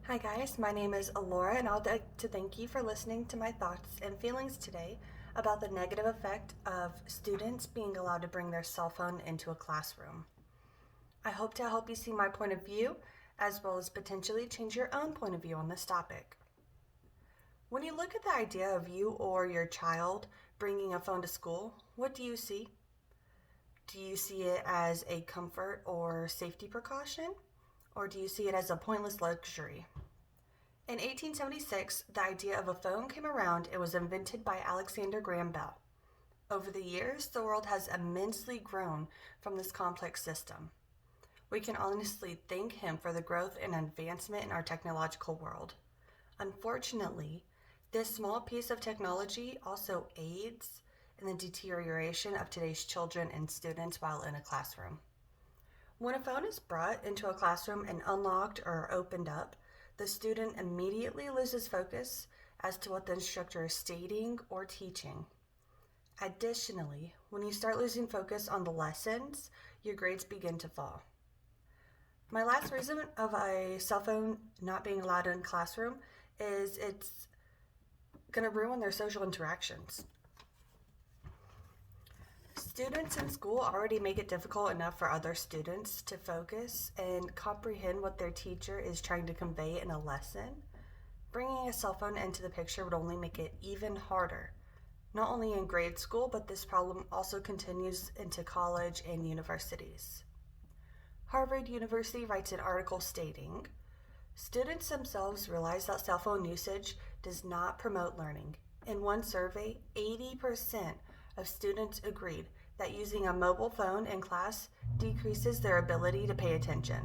Hi guys, my name is Alora and I'd like to thank you for listening to my thoughts and feelings today about the negative effect of students being allowed to bring their cell phone into a classroom. I hope to help you see my point of view as well as potentially change your own point of view on this topic. When you look at the idea of you or your child bringing a phone to school, what do you see? Do you see it as a comfort or safety precaution? Or do you see it as a pointless luxury? In 1876, the idea of a phone came around. It was invented by Alexander Graham Bell. Over the years, the world has immensely grown from this complex system. We can honestly thank him for the growth and advancement in our technological world. Unfortunately, this small piece of technology also aids in the deterioration of today's children and students while in a classroom. When a phone is brought into a classroom and unlocked or opened up, the student immediately loses focus as to what the instructor is stating or teaching. Additionally, when you start losing focus on the lessons, your grades begin to fall. My last reason of a cell phone not being allowed in classroom is it's going to ruin their social interactions. Students in school already make it difficult enough for other students to focus and comprehend what their teacher is trying to convey in a lesson. Bringing a cell phone into the picture would only make it even harder, not only in grade school, but this problem also continues into college and universities. Harvard University writes an article stating, students themselves realize that cell phone usage does not promote learning. In one survey, 80% of students agreed that using a mobile phone in class decreases their ability to pay attention.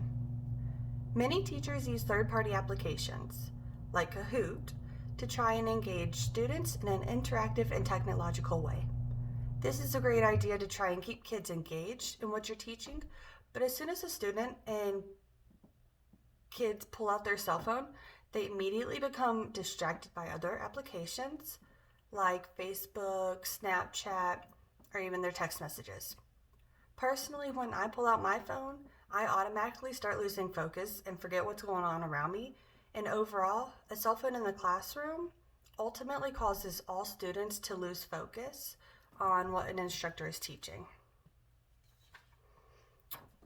Many teachers use third-party applications, like Kahoot, to try and engage students in an interactive and technological way. This is a great idea to try and keep kids engaged in what you're teaching, but as soon as a student and kids pull out their cell phone, they immediately become distracted by other applications like Facebook, Snapchat, or even their text messages. Personally, when I pull out my phone, I automatically start losing focus and forget what's going on around me. And overall, a cell phone in the classroom ultimately causes all students to lose focus on what an instructor is teaching.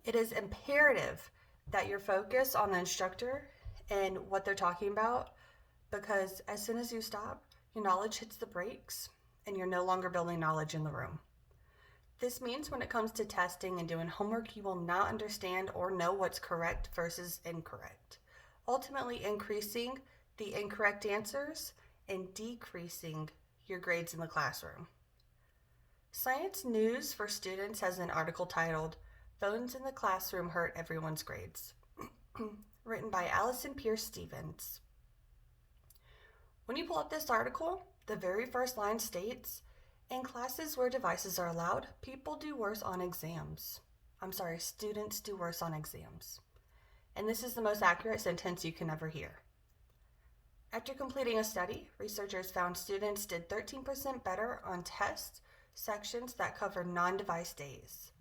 It is imperative that you're focused on the instructor and what they're talking about, because as soon as you stop, your knowledge hits the brakes and you're no longer building knowledge in the room. This means when it comes to testing and doing homework, you will not understand or know what's correct versus incorrect, ultimately increasing the incorrect answers and decreasing your grades in the classroom. Science News for Students has an article titled, Phones in the Classroom Hurt Everyone's Grades, written by Allison Pierce Stevens. When you pull up this article, the very first line states, in classes where devices are allowed, students do worse on exams. And this is the most accurate sentence you can ever hear. After completing a study, researchers found students did 13% better on test sections that covered non-device days.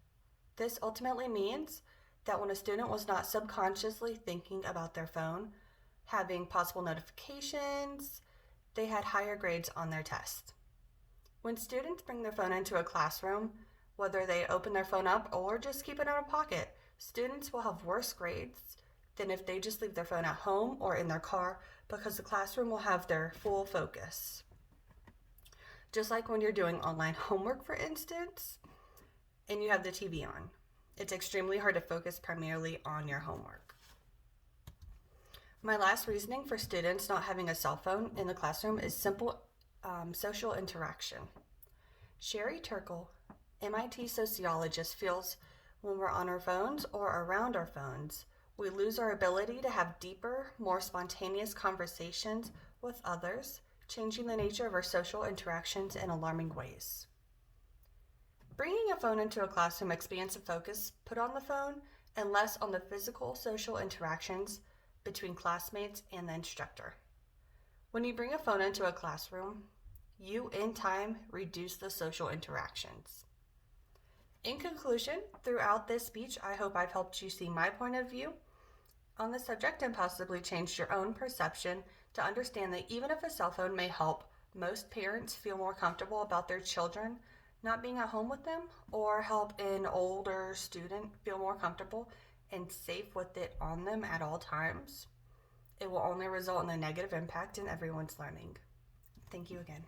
This ultimately means that when a student was not subconsciously thinking about their phone, having possible notifications, they had higher grades on their test. When students bring their phone into a classroom, whether they open their phone up or just keep it in a pocket, students will have worse grades than if they just leave their phone at home or in their car, because the classroom will have their full focus. Just like when you're doing online homework, for instance, and you have the TV on. It's extremely hard to focus primarily on your homework. My last reasoning for students not having a cell phone in the classroom is simple social interaction. Sherry Turkle, MIT sociologist, feels when we're on our phones or around our phones, we lose our ability to have deeper, more spontaneous conversations with others, changing the nature of our social interactions in alarming ways. Bringing a phone into a classroom expands the focus put on the phone and less on the physical social interactions between classmates and the instructor. When you bring a phone into a classroom, you in time reduce the social interactions. In conclusion, throughout this speech, I hope I've helped you see my point of view on the subject and possibly changed your own perception to understand that even if a cell phone may help most parents feel more comfortable about their children not being at home with them, or help an older student feel more comfortable and safe with it on them at all times, it will only result in a negative impact in everyone's learning. Thank you again.